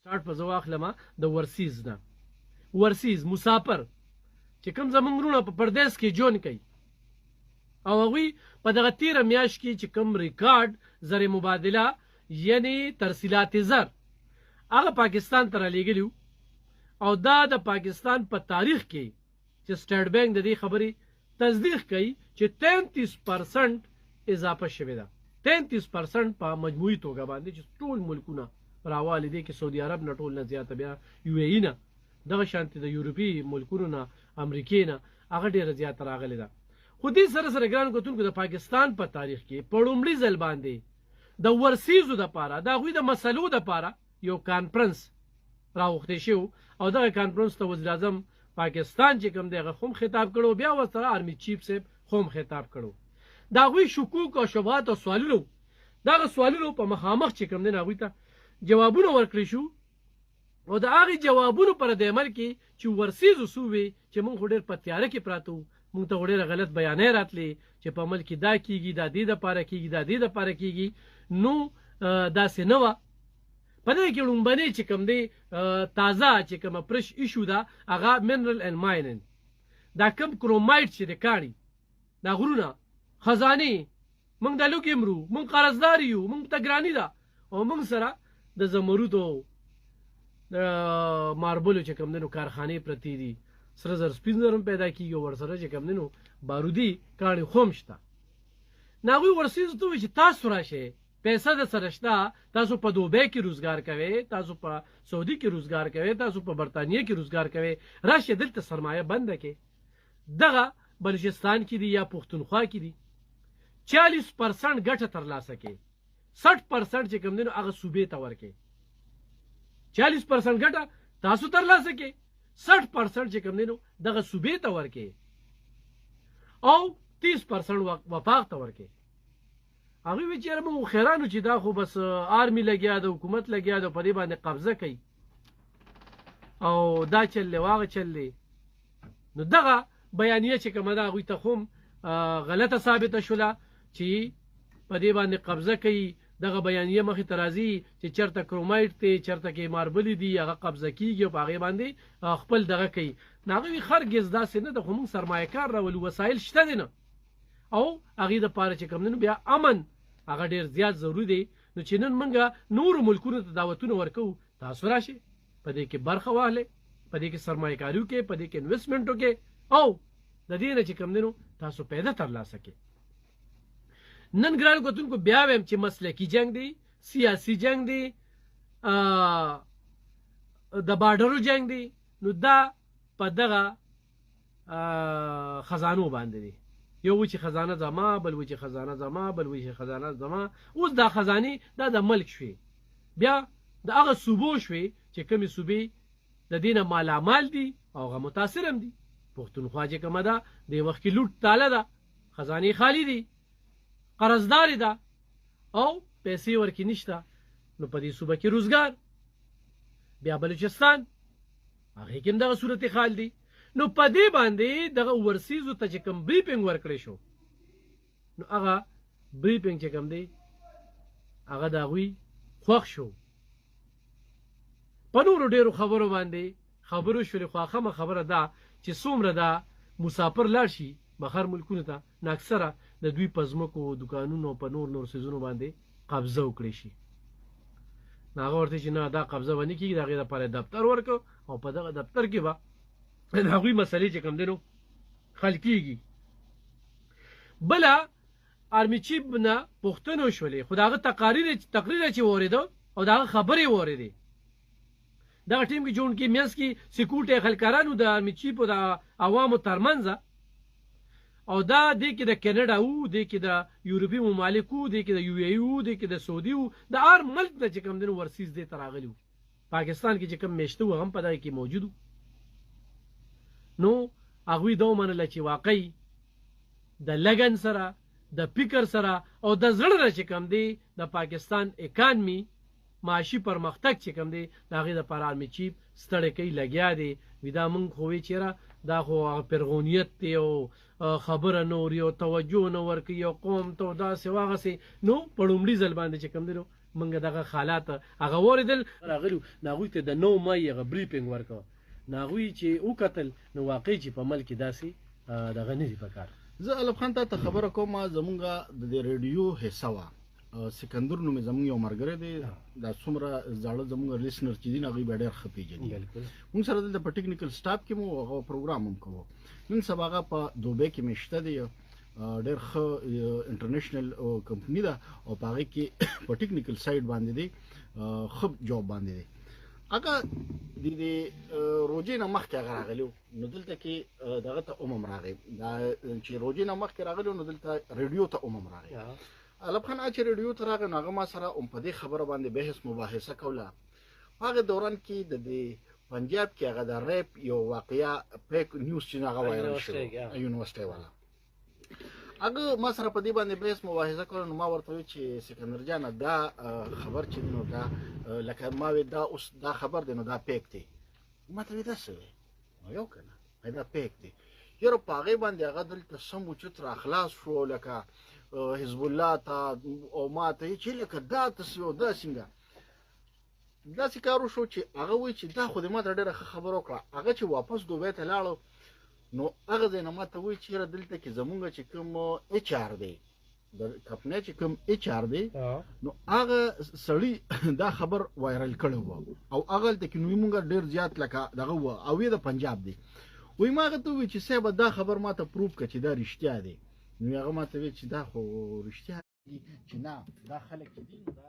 شارټ په زه واخلمه د ورسیز نه. ورسیز مسافر چې کوم زمونږ وروڼه په پردیس کې ژوند کوي او هغوی په دغه تېره میاشت کې چې کوم ریکارډ زر مبادله یعنی ترسیلات زر هغه پاکستان ته رالیږلي او دا د پاکستان په تاریخ کې چې سټیټ بینک د دې خبرې تصدیق کوي چې 33% اضافه شوې ده. 33% په مجموعي توګه باندې چې ټول ملکونه راوالي دي کې سعودي عرب نه ټول نه زیاته بیا یو ای نه دغه شانتي د یورپي ملکونو نه امریکې نه هغه ډېره زیاته راغلې ده. خو دې سره سره ګران کتونکو د پاکستان په تاریخ کې په لومړي ځل باندې د ورسیزو دپاره د هغوی د مسلو دپاره یو کانفرنس راوختی شو او دغه کانفرنس ته وزیر اعظم پاکستان چې کوم دی هغه هم خطاب کړو بیا ورسره آرمي چیف صاحب هم خطاب کړو. د هغوی شکوک او شبهات او سوالونو دغه سوالونو په مخامخ چې کوم دی هغوی ته جوابونه ورکړي شو او د هغې جوابونو پر د عمل کې چې ورسیزو سووې چې موږ خو ډېر په تیاره کې پراته وو موږ ته خو ډېره غلط بیانۍ راتلې چې په عمل کې دا کېږي دا دې دپاره کېږي دا دې دپاره کېږي نو داسې نه وه. په دې کې لومبنۍ چې کوم دی تازه چې کومه پرش ایشو ده هغه منرل اینډ مایننګ دا کوم کرومایډ چې د کاڼي دا غرونه خزانې موږ د لوکې مرو موږ قرضدار یو موږ ته ګراني ده او موږ سره د زمرودو د ماربلو چې کوم دی نو کارخانې پرتې دي سره زر سپین زر هم پیدا کېږي او ورسره چې کوم دی نو بارودي کاڼي خو هم شته. نو هغوی ورسیزو ته وایي چې تاسو راشئ پیسه د سره شته تاسو په دوبۍ کې روزګار کوئ تاسو په سعودي کې روزګار کوئ تاسو په برطانیه کې روزګار کوئ راشئ دلته سرمایه بنده کې دغه بلوچستان کې دي یا پښتونخوا کې دي 40% ګټه ترلاسه کوي 60% چې کوم دی نو هغه صوبې ته ورکوي 40% ګټه تاسو ترلاسه کوي 60% چې کوم دی نو دغه صوبې ته ورکوي او 30% وفاق ته ورکوي. هغوی وایي چې یاره موږ خیرانو چې دا خو بس آرمي لګیا ده حکومت لګیا ده په دې باندې قبضه کوي او دا چل دی واغه چل دی. نو دغه بیانیه چې کومه ده هغوی ته خو هم غلطه ثابته شوله چې په دې باندې قبضه کوي. دغه بیانیه مخې ته راځي چې چېرته کرومایډ دی چېرته کې ماربلې دي هغه قبضه کېږي او په هغې باندې خپل دغه کوي. نو هغوی وایي هرګز داسې نه ده خو موږ سرمایه کار راولو وسایل شته دی نه او هغې دپاره چې کوم دی نو بیا امن هغه ډېر زیات ضروري دی. نو چې نن موږ نورو ملکونو ته دعوتونه ورکوو تاسو راشئ په دې کې برخه واخلئ په دې کې سرمایه کاري وکړئ په دې کې انویسټمنټ وکړئ او د دې نه چې کوم دی نو تاسو پیدا ترلاسه کړئ. نن ګرانو کتونکو بیا وایم چې مسلکي جنگ دی سیاسي جنگ دی د بارډرو جنگ دی نو دا په دغه خزانو باندې دی. یو وایي چې خزانه زما بل وایي چې خزانه زما بل وایي چې خزانه زما. اوس دا خزانې دا د ملک شوې بیا د هغه صوبو شوې چې کومې صوبې د دې نه مالامال دي او هغه متاثر هم دي. پښتونخوا چې کومه ده دې وخت کې لوټ تاله ده خزانې خالي دي قرضداري ده او پیسې ورکې نشته. نو په دې صوبه کې روزګار بیا بلوچستان هغې کې هم دغه صورت حال دی. نو په دې باندې دغه ورسیزو ته چې کوم بریفنګ ورکړی شو نو هغه بریفنګ چې کوم دی هغه د هغوی خوښ شو. په نورو ډېرو خبرو باندې خبرو شولې خو اخمه خبره ده چې څومره دا مسافر لاړ شي بهر ملکونو ته نو اکثره د دوی په ځمکو دوکانونو په نور څیزونو باندې قبضه وکړی شي. نو هغه ورته چې نه دا قبضه به نه کېږي د هغې دپاره دفتر ورکړو او په دغه دفتر کې به د هغوی مسلې چې کوم دی نو حل کېږي. بله آرمي چیف نه پوښتنې وشولې خو د هغه تقریر چې واورېده او د هغه خبرې واورېدې دغه ټیم کې جوړ کې منځ کې سکیورټي خلکارانو د آرمي چیف او د عوامو ترمنځ او دا دې کې د کینیډا وو دې کې د یورپي ممالک وو دې کې د یو ای وو دې کې د سعودي وو د هر ملک نه چې کوم دی نو ورسیز دې ته راغلي وو. پاکستان کې چې کوم میشته وو هم په دغه کې موجود وو. نو هغوی دا ومنله چې واقعي د لګن سره د فکر سره او د زړه نه چې کوم دی د پاکستان اکانمي معاشي پرمختګ چې کوم دی د هغې دپاره آرمي چیف ستړی کوي لګیا دی. وي دا موږ خو وایي چېره دا خو پرغونیت دی او خبره نه اوري او توجه نه ورکوي او قوم ته داسې واغسې. نو په لومړي ځل باندې چې کوم دی نو موږ دغه حالات هغه اوریدل راغلو ناغوی ته د 9 مای هغه بریفینګ ورکړ ناغوی چې وکتل نو واقعي چې په ملک داسې دغه نه دي پکار زه الف خان ته خبره کوم زمونږه د ریډیو حصہ وا سکندر نومې زمونږ یو مرګره دی دا څومره زاړه زمونږ لیسنر چې دي هغه ډېر ښه پیژني موږ سره د ټیکنیکل سټاف کې مو هغه پروګرام هم کوو نن سبا هغه په دوبۍ کې مشته دی ډېر ښه انټرنیشنل کمپنی ده او په هغه کې په ټیکنیکل سایډ باندې دی ښه جواب باندې دی هغه د روجې نه مخکې هغه راغلی نو دلته کې دغه ته راغی دا چې روجې نه مخکې راغلی نو دلته ریډیو ته راغی الف خان چې ریډیو ته راغی نو هغه ما سره په دې خبره باندې بحث مباحثه کوله هغه دوران کې د پنجاب کې هغه د ریپ یو واقعیا پیک نیوز چې هغه وایرل شو یونیورسيټي والا هغه ما سره په دې باندې بحث مباحثه کوله نو ما ورته وی چې سکندر جان دا خبر چې نو دا لکه ما وی دا اوس دا خبر دی نو دا پیک دی ما ته دا څه نو یو کنه دا پیک دی یره پاغه باندې هغه دلته سم چې تر اخلاص شو لکه حزب الله ته او ما ته چې لکه دا تاسو دا څنګه دا سکارو شو چې هغه وی چې دا خو دې ما ډېره خبر وکړه هغه چې واپس دوبه ته لاړو نو هغه زینه ما ته وی چې دلته کې زمونږ چې کوم اچ ار دی د کمپنی چې کوم اچ ار دی نو هغه سړی دا خبر وایرل کړو او هغه ته کې نو موږ ډېر زیات لکه دغه او د پنجاب دی وی ما ته وی چې صاحب دا خبر ما ته پروف کړي چې دا رښتیا دی نو هغه ما ته وی چې دا خو رښتیا دی چې نه دا خلک دي دا